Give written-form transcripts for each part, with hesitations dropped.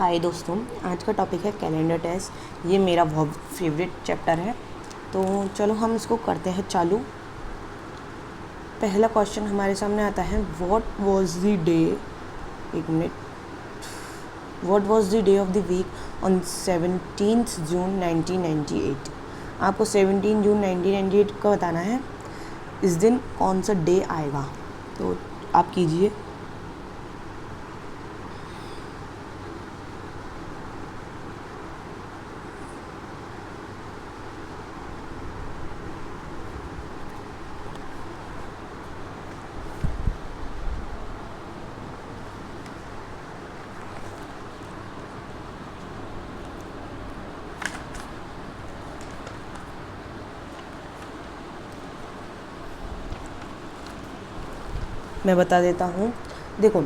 हाय दोस्तों, आज का टॉपिक है कैलेंडर टेस्ट। ये मेरा बहुत फेवरेट चैप्टर है, तो चलो हम इसको करते हैं चालू। पहला क्वेश्चन हमारे सामने आता है, व्हाट वाज द डे, एक minute, what was the day of the week on 17 June 1998। आपको 17 जून 1998 का बताना है, इस दिन कौन सा डे आएगा। तो आप कीजिए। मैं बता देता हूँ। देखो,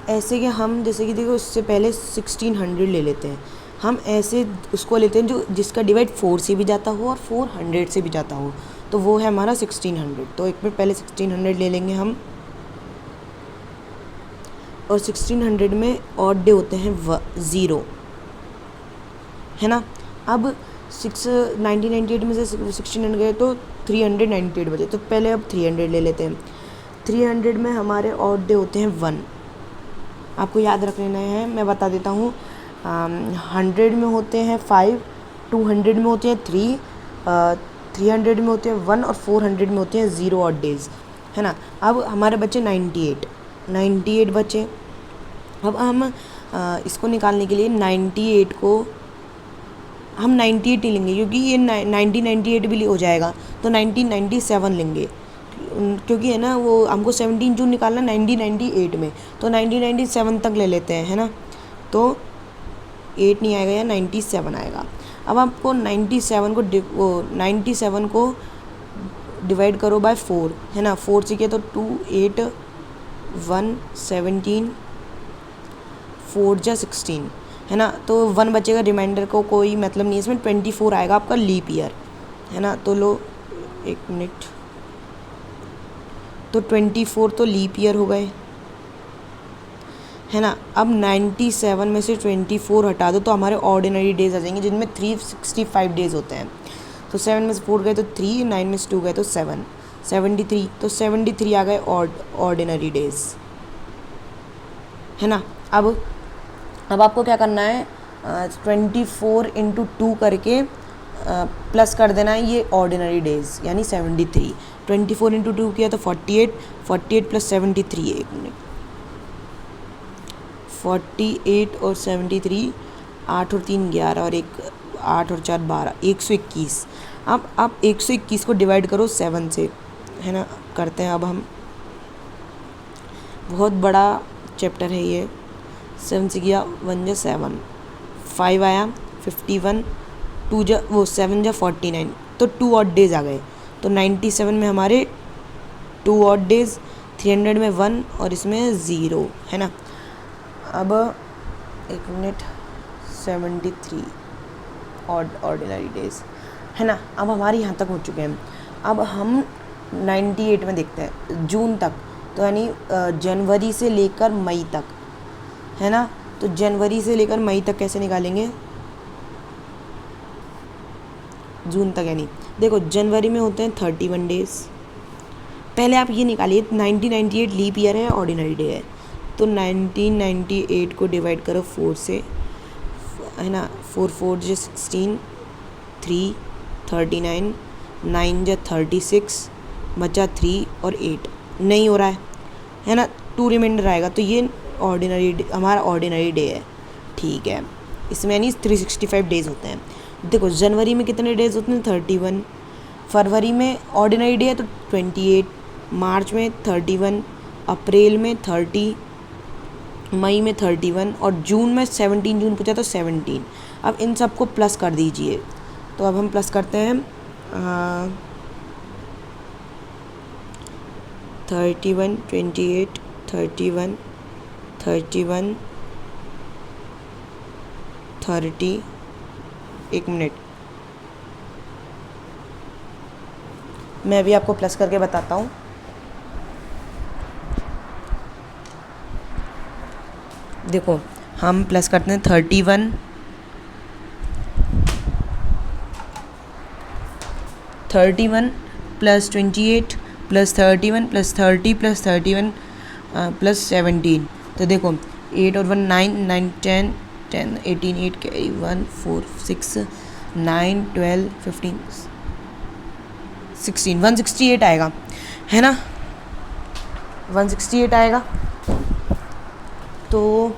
ऐसे कि हम जैसे कि देखो उससे पहले 1600 ले लेते हैं। हम ऐसे उसको लेते हैं जो जिसका डिवाइड 4 से भी जाता हो और 400 से भी जाता हो, तो वो है हमारा 1600। तो एक मिनट, पहले 1600 ले लेंगे हम, और 1600 में ऑड डे होते हैं 0, है ना। अब 1998 में से 1600 गए तो 398 बचे, तो पहले अब 300 ले लेते हैं। 300 में हमारे ऑड डे होते हैं 1, आपको याद रख लेना है। मैं बता देता हूँ, 100 में होते हैं 5, 200 में होते हैं 3, 300 में होते हैं 1 और 400 में होते हैं 0 ऑड डेज, है ना। अब हमारे बचे 98 बचे। अब हम इसको निकालने के लिए 98 को हम 98 ही लेंगे, क्योंकि ये 1998 भी हो जाएगा, तो 1997 लेंगे, क्योंकि है ना वो हमको 17 जून निकालना 1998 में, तो 1997 तक ले लेते हैं, है ना। तो 8 नहीं आएगा, या 97 आएगा। अब आपको 97 को डिवाइड करो बाय 4, है ना। 4 से किया तो 2, 8, 1, 17, 4 जा 16, है ना। तो 1 बचेगा, रिमाइंडर को कोई मतलब नहीं, इसमें 24 आएगा आपका लीप ईयर, है ना। तो लो एक मिनट, तो 24 तो लीप ईयर हो गए, है ना। अब 97 में से 24 हटा दो तो हमारे ऑर्डिनरी डेज आ जाएंगे, जिनमें 365 डेज होते हैं। तो 7 में से 4 गए तो 3, 9 में से 2 गए तो 7, 73, तो 73 आ गए ऑर्डिनरी डेज, है ना। अब आपको क्या करना है, 24 इंटू 2 करके प्लस कर देना है ये ऑर्डिनरी डेज, यानी 73। 24 इंटू 2 किया तो 48, 48 प्लस 73, एक मिनट, 48 और 73, 8 और 3 11, और 8 और 4 12, 121। अब आप 121 को डिवाइड करो 7 से, है ना। करते हैं अब हम, बहुत बड़ा चैप्टर है ये। 7 से किया 1 जा 7, 5 आया 51, 2 जा 7 जा 49, तो 2 ऑड डेज आ गए। तो 97 में हमारे 2 ऑड डेज, 300 में 1 और इसमें 0, है ना। अब एक मिनट, 73 ऑर्डिनरी डेज, है ना। अब हमारे यहाँ तक हो चुके हैं। अब हम 98 में देखते हैं जून तक, तो यानी जनवरी से लेकर मई तक, है ना। तो जनवरी से लेकर मई तक कैसे निकालेंगे, जून तक, यानी देखो जनवरी में होते हैं 31 डेज। पहले आप ये निकालिए, 1998 लीप ईयर है, ऑर्डिनरी डे है, तो 1998 को डिवाइड करो 4 से, है ना। 4 4 जा 16, 3, 39, 9 जा 36, बचा 3 और 8, नहीं हो रहा है ना। 2 रिमाइंडर आएगा, तो ये हमारा ऑर्डिनरी डे है, ठीक है। इसमें यानी 365 डेज होते हैं। देखो जनवरी में कितने डेज होते हैं, 31, फरवरी में ऑर्डिनरी डे है तो 28, मार्च में 31, अप्रैल में 30, मई में 31, और जून में 17 जून पूछा तो 17। अब इन सबको प्लस कर दीजिए, तो अब हम प्लस करते हैं, 31, 28, 31, 31, 30, एक मिनट, मैं भी आपको प्लस करके बताता हूँ। देखो हम प्लस करते हैं 31 plus 28 plus 31 plus 30 plus 31 plus 17। तो देखो 8 और 1 9 9 10 10 18 8 कैरी 1 4 6 9 12 15 16 168 आएगा, है ना, 168 आएगा। तो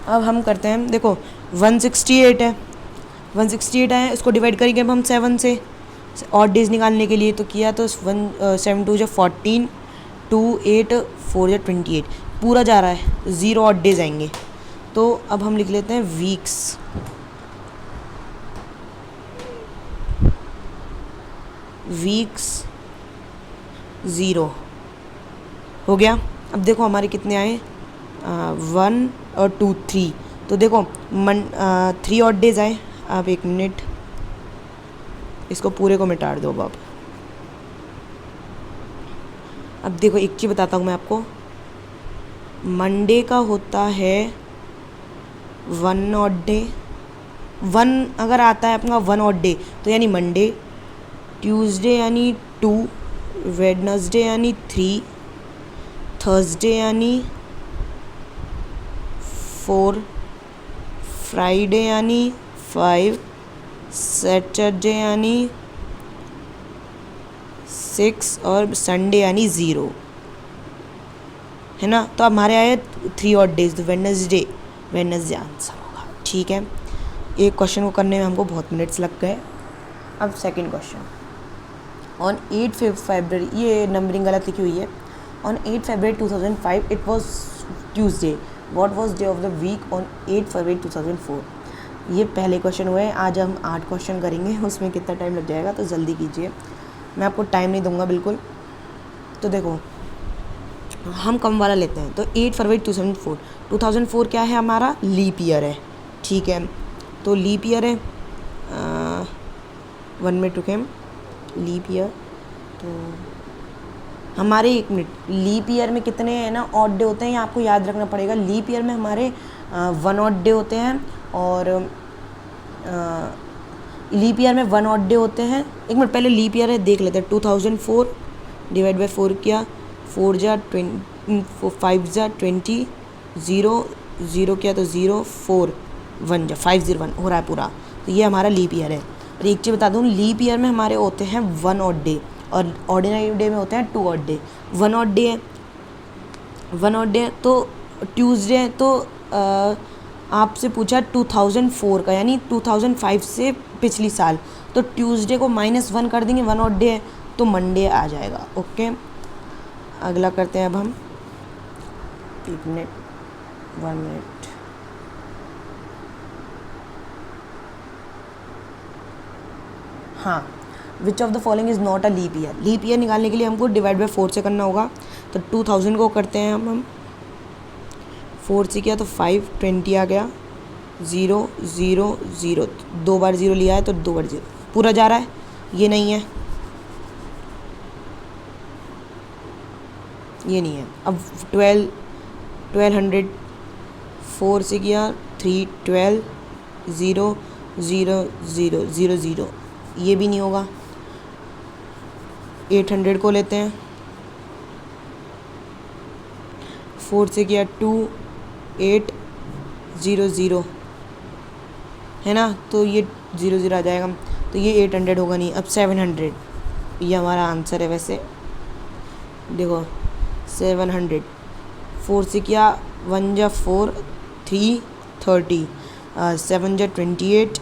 अब हम करते हैं, देखो 168 है, 168 है, इसको डिवाइड करेंगे अब हम 7 से ऑड डेज निकालने के लिए। तो किया तो 7 2 14 2 8 4 28 पूरा जा रहा है, 0 ऑड डेज आएंगे। तो अब हम लिख लेते हैं वीक्स, वीक्स 0 हो गया। अब देखो हमारे कितने आए, 1 और 2 3। तो देखो 3 ऑड डेज आए। अब 1 मिनट, इसको पूरे को मिटा दो अब। अब देखो एक चीज़ बताता हूँ मैं आपको, मंडे का होता है 1 ऑड डे, 1 अगर आता है अपना 1 ऑड डे तो यानी मंडे, ट्यूसडे यानी 2, वेडनेसडे यानी 3, थर्सडे यानी 4, फ्राइडे यानी 5, सैटरडे यानी 6 और संडे यानी 0, है ना। तो अब हमारे आए 3 ऑड डेज, तो वेडनेसडे आंसर होगा, ठीक है। एक क्वेश्चन को करने में हमको बहुत मिनट्स लग गए। अब सेकंड क्वेश्चन, ऑन 8 फरवरी, ये नंबरिंग गलत लिखी हुई है, on 8 February 2005 it was Tuesday, what was day of the week on 8 February 2004। ये पहले क्वेश्चन हुए हैं, आज हम 8 क्वेश्चन करेंगे, उसमें कितना टाइम लग जाएगा, तो जल्दी कीजिए, मैं आपको टाइम नहीं दूंगा बिल्कुल। तो देखो हम कम वाला लेते हैं, तो 8 फरवरी 2004 क्या है हमारा, लीप ईयर है, ठीक है। तो लीप ईयर है, 1 मिनट रुके, लीप ईयर, तो हमारे 1 मिनट, लीप ईयर में कितने हैं ना ऑड डे होते हैं, ये आपको याद रखना पड़ेगा। लीप ईयर में हमारे 1 ऑड डे होते हैं, और लीप ईयर में 1 ऑड डे होते हैं। 1 मिनट पहले लीप ईयर है देख लेते हैं, 2004 डिवाइड बाई 4 किया, 4 जा 5 जा 20, 0 किया तो 0, 4 1 जा 501 हो रहा है पूरा। तो ये हमारा लीप ईयर है। और एक चीज़ बता दूँ, लीप ईयर में हमारे होते हैं 1 ऑड डे, और ऑर्डिनरी डे में होते हैं 2 ऑड डे। 1 ऑड डे है, 1 ऑड डे तो ट्यूसडे है, तो आपसे पूछा 2004 का, यानी 2005 से पिछली साल, तो ट्यूसडे को -1 कर देंगे, 1 ऑड डे है, तो मंडे आ जाएगा, ओके। अगला करते हैं अब हम, 1 मिनट 1 मिनट, हाँ, which of the following is not a leap year. Leap year निकालने के लिए हमको डिवाइड बाई 4 से करना होगा। तो 2000 को करते हैं हम 4 से किया तो 5 20 आ गया, 0 0 0, 2 बार 0 लिया है तो 2 बार 0 पूरा जा रहा है, ये नहीं है, ये नहीं है। अब 1200, 4 से किया 3 12, 0 0 0 0 0, ये भी नहीं होगा। 800 को लेते हैं, 4 से किया 2 8 0 0, है ना, तो ये 0 0 आ जाएगा, तो ये 800 होगा नहीं। अब 700, ये हमारा आंसर है। वैसे देखो 700, 4 से किया 1 जा 4 3 30, 7 जा 28,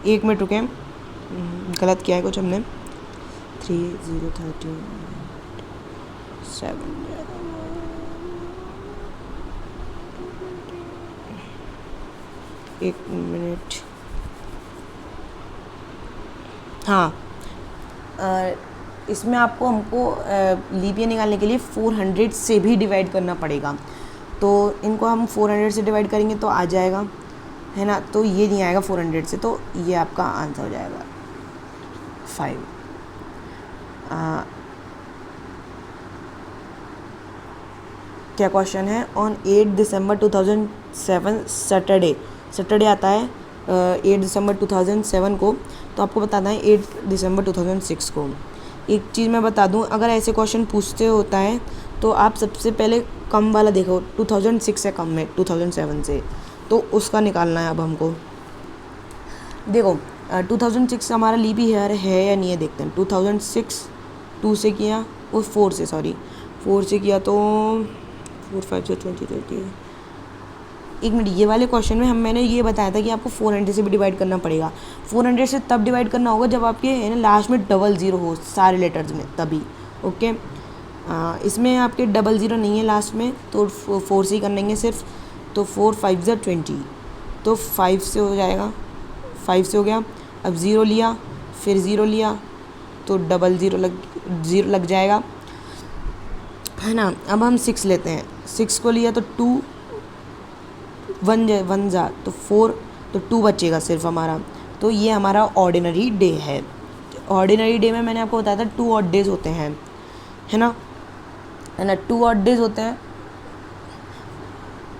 1 मिनट रुके, गलत किया है कुछ हमने, 3 0 30 7, 1 मिनट, हाँ, इसमें हमको लीप ईयर निकालने के लिए 400 से भी डिवाइड करना पड़ेगा। तो इनको हम 400 से डिवाइड करेंगे तो आ जाएगा, है ना, तो ये नहीं आएगा 400 से, तो ये आपका आंसर हो जाएगा 5। क्या क्वेश्चन है, ऑन 8 दिसंबर 2007 सैटरडे आता है 8 दिसंबर 2007 को, तो आपको बताना है 8 दिसंबर 2006 को। एक चीज़ मैं बता दूं, अगर ऐसे क्वेश्चन पूछते होता है तो आप सबसे पहले कम वाला देखो, 2006 से कम है 2007 से, तो उसका निकालना है अब हमको। देखो 2006 हमारा लीप ईयर है या नहीं है, देखते हैं। 2006 2 से किया, वो 4 से, सॉरी 4 से किया तो 4 5 से 20 30। एक मिनट, ये वाले क्वेश्चन में मैंने ये बताया था कि आपको 400 से भी डिवाइड करना पड़ेगा। 400 से तब डिवाइड करना होगा जब आपके है ना लास्ट में 00 हो सारे लेटर्स में, तभी। ओके, इसमें आपके 00 नहीं है लास्ट में, तो 4 से ही करनेंगे सिर्फ। तो 4 5 से 20, तो 5 से हो जाएगा, 5 से हो गया। अब 0 लिया, फिर 0 लिया, तो 0 लग जाएगा, है ना। अब हम 6 लेते हैं, 6 को लिया तो 2 1 जा तो 4, तो 2 बचेगा सिर्फ हमारा। तो ये हमारा ऑर्डिनरी डे है। ऑर्डिनरी डे में मैंने आपको बताया था 2 ऑड डेज होते हैं, है ना, 2 ऑड डेज होते हैं,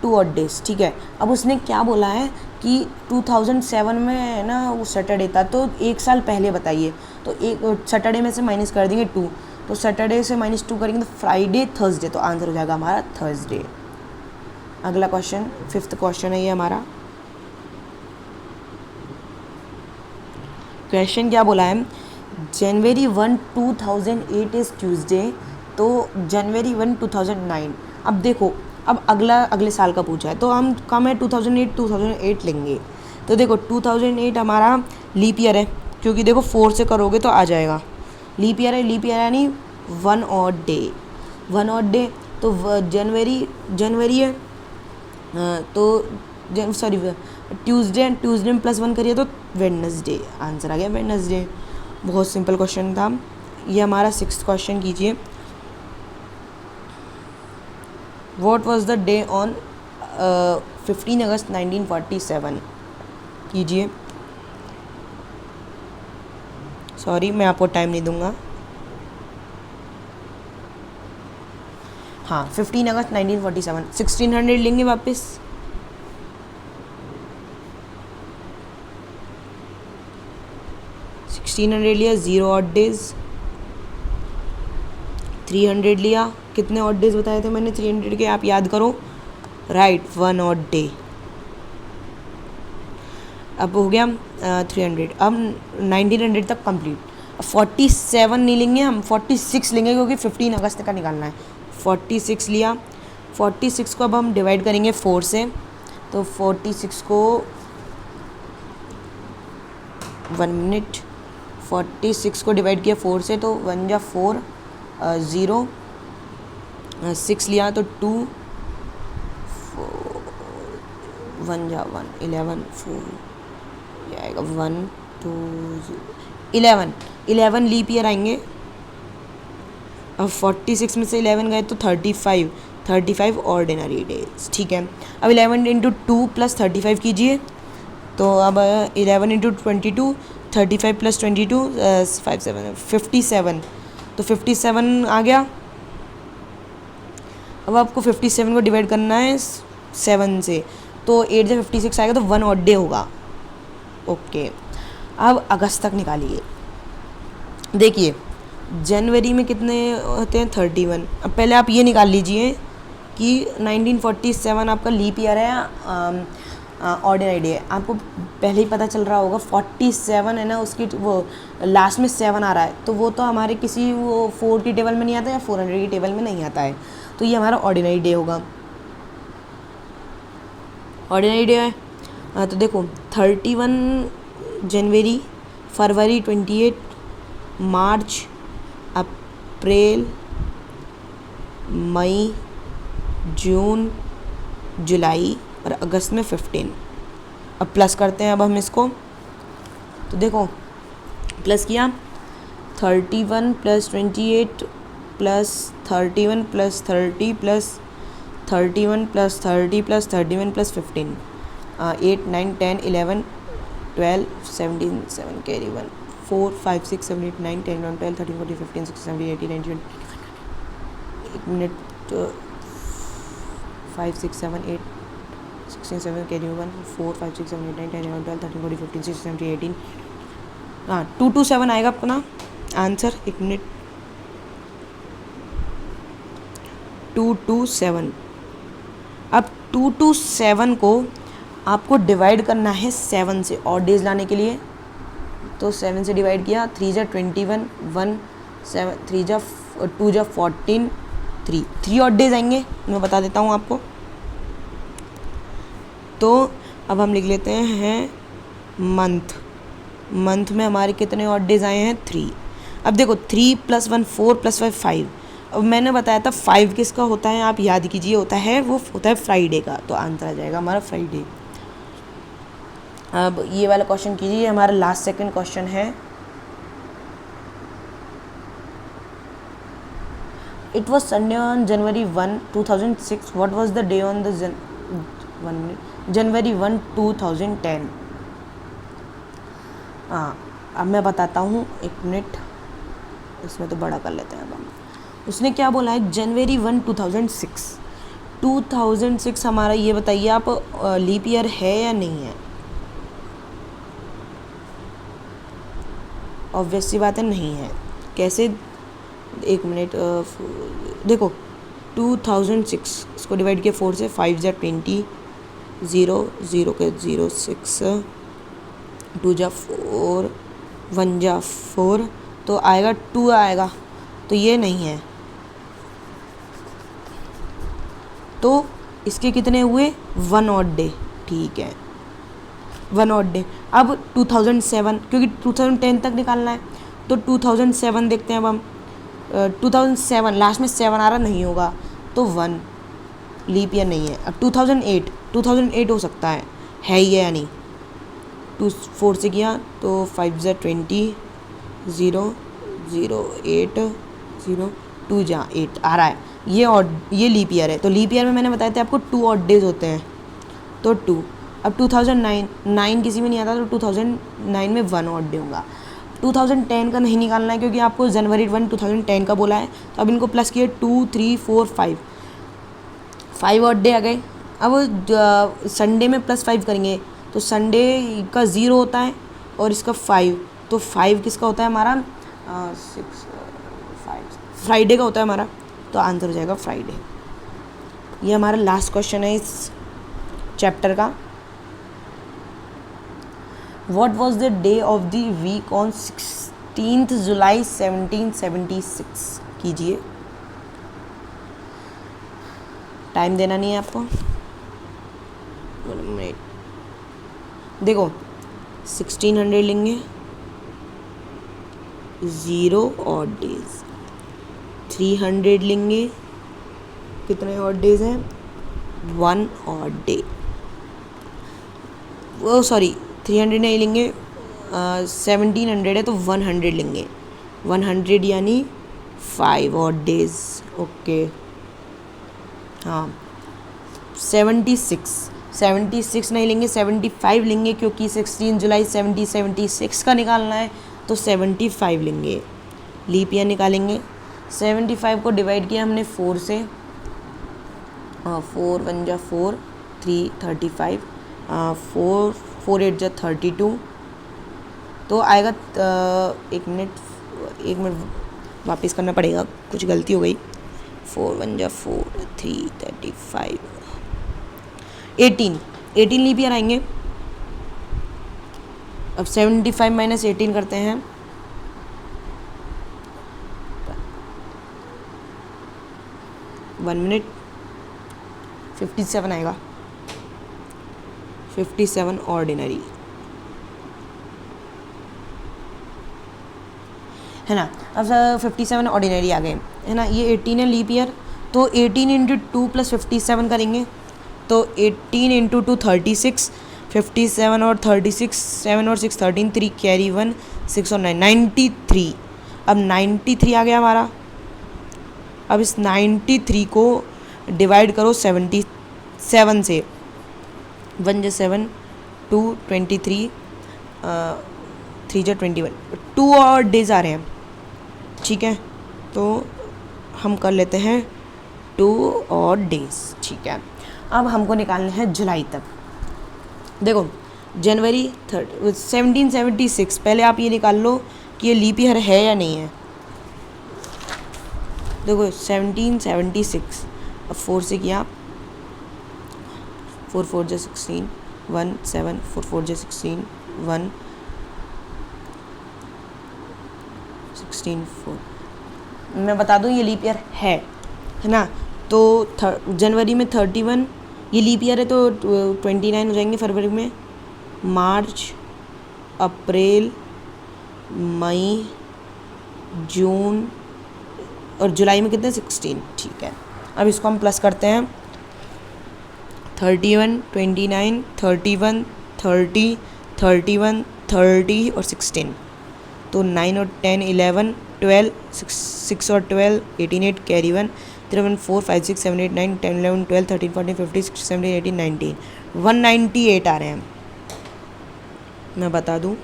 2 ऑड डेज, ठीक है। अब उसने क्या बोला है कि 2007 में है ना वो सैटरडे था, तो एक साल पहले बताइए। तो एक सैटरडे में से माइनस कर देंगे 2, तो सैटरडे से -2 करेंगे तो फ्राइडे थर्सडे, तो आंसर हो जाएगा हमारा थर्सडे। अगला क्वेश्चन 5th क्वेश्चन है ये हमारा। क्वेश्चन क्या बोला है, जनवरी 1 2008 इज़ ट्यूसडे, तो जनवरी 1 2009। अब देखो, अब अगले साल का पूछा है, तो हम कम है 2008 लेंगे। तो देखो 2008 हमारा लीप ईयर है, क्योंकि देखो 4 से करोगे तो आ जाएगा। लीप ईयर है, लीप ईयर यानी 1 ऑड डे, तो जनवरी है, तो सॉरी ट्यूसडे में +1 करिए तो वेडनेसडे, आंसर आ गया वेडनेसडे। बहुत सिंपल क्वेश्चन था ये हमारा। 6th क्वेश्चन कीजिए, what was the day on 15 अगस्त 1947, कीजिए। सॉरी, मैं आपको टाइम नहीं दूंगा। हाँ, 15 अगस्त 1947, 1600 लेंगे वापस। लिया, 0 ऑड डेज। 300 लिया, कितने ऑड डेज बताए थे मैंने 300 के, आप याद करो, राइट, 1 ऑड डे। अब हो गया 300, अब 1900 तक कंप्लीट। अब 47 नहीं लेंगे हम, 46 लेंगे, क्योंकि 15 अगस्त का निकालना है। 46 लिया, 46 को अब हम डिवाइड करेंगे 4 से, तो 46 को 1 मिनट, 46 को डिवाइड किया 4 से, तो 1 जा 4, 0, 6 लिया तो 2, 1 जा 1, 11, 4 ये आएगा 1 2 11 लीप ईयर आएंगे। अब 46 में से 11 गए तो 35 ऑर्डिनरी डेज, ठीक है। अब 11 × 2 + 35 कीजिए, तो अब 11 × 22, 35 + 22 5 7 57, तो 57 आ गया। अब आपको 57 को डिवाइड करना है 7 से, तो 8 से 56 आएगा, तो 1 ऑड डे होगा। ओके, अब अगस्त तक निकालिए। देखिए जनवरी में कितने होते हैं 31। अब पहले आप ये निकाल लीजिए कि 1947 आपका लीप ईयर है ऑर्डिनरी डे। आपको पहले ही पता चल रहा होगा 47 है ना, उसकी वो लास्ट में 7 आ रहा है, तो वो तो हमारे किसी वो 4 की टेबल में नहीं आता या 400 की टेबल में नहीं आता है, तो ये हमारा ऑर्डिनरी डे होगा। ऑर्डिनरी डे है तो देखो 31 जनवरी, फरवरी 28, मार्च, अप्रैल, मई, जून, जुलाई और अगस्त में 15। अब प्लस करते हैं अब हम इसको, तो देखो प्लस किया 31 + 28 + 31 + 30 + 31 + 30 + 31 + 15 8 9 10 11 12 17 7 carry 1 4 5 6 7 8 9 10 11 12 13 14 15 16 17 18 19 20 1 मिनट 5 6 7 8 16 7 कैरी 1 4 5 6 7 8 9 10 11 12 13 14 15 16 17 18 हाँ 227 आएगा अपना आंसर। 1 मिनट 227। अब 227 को आपको डिवाइड करना है 7 से और डेज लाने के लिए। तो 7 से डिवाइड किया 3 जा 21 1 7 3 जा 2 जा 14 3 और डेज आएंगे, मैं बता देता हूँ आपको। तो अब हम लिख लेते हैं मंथ में हमारे कितने और डेज आए हैं 3। अब देखो 3 + 1 4 + 5 5। अब मैंने बताया था 5 किसका होता है, आप याद कीजिए, होता है फ्राइडे का। तो आंसर आ जाएगा हमारा फ्राइडे। अब ये वाला क्वेश्चन कीजिए, हमारा लास्ट सेकंड क्वेश्चन है। It was Sunday on January 1 2006। What was the day on the January 1 2010। हाँ अब मैं बताता हूँ, 1 मिनट, इसमें तो बड़ा कर लेते हैं अब हम। उसने क्या बोला है, January 1 2006। 2006 हमारा, ये बताइए आप, लीप ईयर है या नहीं है? ऑब्वियस सी बात है नहीं है। कैसे? 1 मिनट, देखो 2006 इसको डिवाइड किया 4 से, 5 जा 20 0 0 के 0 6 2 जा 4 1 जा 4 तो आएगा 2 आएगा, तो ये नहीं है। तो इसके कितने हुए 1 ऑड डे, ठीक है 1 ऑड डे। अब 2007, क्योंकि 2010 तक निकालना है तो 2007 देखते हैं अब हम। 2007 लास्ट में 7 आ रहा, नहीं होगा तो 1 लीप ईयर नहीं है। अब 2008 हो सकता है ही है या नहीं। 4 से किया तो 5 जा 20 0 0 8 0 2 जा 8 आ रहा है, ये लीप ईयर है। तो लीप ईयर में मैंने बताया था आपको 2 ऑड डेज होते हैं, तो 2। अब 2009 किसी में नहीं आता, तो 2009 में 1 ऑड डे होगा। 2010 का नहीं निकालना है क्योंकि आपको January 1 2010 का बोला है। तो अब इनको प्लस किए 2 3 4 5 ऑड डे आ गए। अब संडे में +5 करेंगे तो संडे का 0 होता है और इसका 5, तो 5 किसका होता है हमारा 6 5 फ्राइडे का होता है हमारा। तो आंसर हो जाएगा फ्राइडे। ये हमारा लास्ट क्वेश्चन है इस चैप्टर का। What was the day of the week on 16th July 1776? कीजिए, टाइम देना नहीं है आपको। देखो 1600 लेंगे, 0 ऑड डेज। 300 लेंगे, कितने ऑड डेज हैं 1 ऑड डे। वो सॉरी 300 नहीं लेंगे, 1700 है तो 100 लेंगे। 100 यानी 5 ऑड डेज, ओके। हाँ 76 नहीं लेंगे, 75 लेंगे क्योंकि 16 जुलाई 76 का निकालना है तो 75 लेंगे। लीप ईयर निकालेंगे। 75 को डिवाइड किया हमने 4 से, 4 1 जा 4 3 35 4 8 जा 32 तो आएगा। 1 मिनट वापस करना पड़ेगा, कुछ गलती हो गई। 4 1 जा 4 3 35 18 लीप ईयर आएंगे। अब 75 - 18 करते हैं। वन मिनट, 57 आएगा। 57 ऑर्डिनरी है ना। अब 57 ऑर्डिनरी आ गए है ना। ये 18 है लीप ईयर, तो 18 × 2 + 57 करेंगे तो 18 × 2 36, 57 और 36 7 और 6 13 3 कैरी 1 6 और 9 93। अब 93 आ गया हमारा। अब इस 93 को डिवाइड करो 77 से। 1 जा 7 2 23 3 जा 21 2 और डेज आ रहे हैं, ठीक है। तो हम कर लेते हैं 2 ऑड डेज। ठीक है, अब हमको निकालना है जुलाई तक। देखो जनवरी 1776, पहले आप ये निकाल लो कि ये लीप ईयर है या नहीं है। देखो 1776, अब 4 से किया, 4 4 जा 16, 1 7 4 4 जा 16, 1 16 4। मैं बता दूं ये लीप ईयर है ना। तो जनवरी में 31, ये लीप ईयर है तो 29 हो जाएंगे फरवरी में, मार्च, अप्रैल, मई, जून और जुलाई में कितने 16। ठीक है, अब इसको हम प्लस करते हैं। 31 29 31 30 31 30 और 16, तो 9 और 10 11 12 6 और 12 18 8 कैरी 1 3 4 5 6 7 8 9 10 11 12 13 14 15 16 17 18 19 198 आ रहे हैं। मैं बता दूं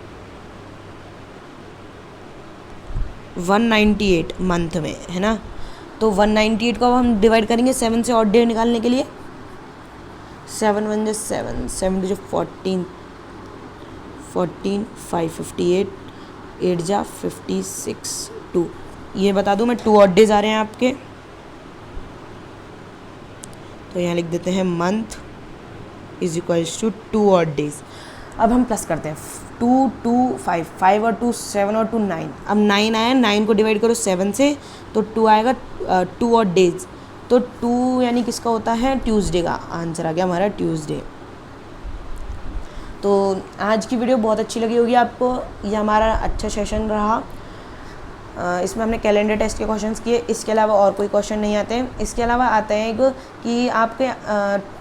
198 मंथ में है ना। तो 198 को अब हम डिवाइड करेंगे 7 से, ऑड डे निकालने के लिए। 7 1 जो 7, 7 2 जो 14 14 5 58, 8 जा 56 2। ये बता दूं मैं 2 ऑड डेज आ रहे हैं आपके, तो यहाँ लिख देते हैं month is equals to 2 odd days. अब हम प्लस करते हैं 2 2 5 5 और 2 7 और 2 9। अब 9 आया, 9 को डिवाइड करो 7 से तो 2 आएगा, 2 ऑड डेज, तो 2 यानी किसका होता है, ट्यूसडे का। आंसर आ गया हमारा ट्यूसडे। तो आज की वीडियो बहुत अच्छी लगी होगी आपको, ये हमारा अच्छा सेशन रहा। इसमें हमने कैलेंडर टेस्ट के क्वेश्चंस किए, इसके अलावा और कोई क्वेश्चन नहीं आते हैं। इसके अलावा आते हैं एक कि आपके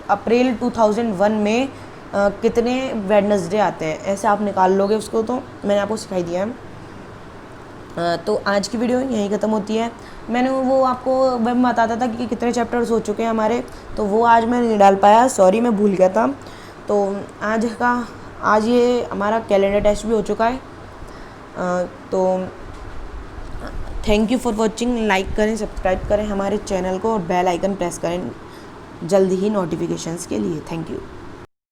अप्रैल 2001 में कितने वेडनेसडे आते हैं, ऐसे आप निकाल लोगे उसको, तो मैंने आपको सिखाई दिया है। तो आज की वीडियो यहीं ख़त्म होती है। मैंने वो आपको वेब में बताता था कि कितने चैप्टर्स हो चुके हैं हमारे, तो वो आज मैं नहीं डाल पाया, सॉरी, मैं भूल गया था। तो आज ये हमारा कैलेंडर टेस्ट भी हो चुका है। तो thank you for watching. Like करें, सब्सक्राइब करें हमारे चैनल को और बेल आइकन प्रेस करें जल्दी ही नोटिफिकेशंस के लिए। Thank you.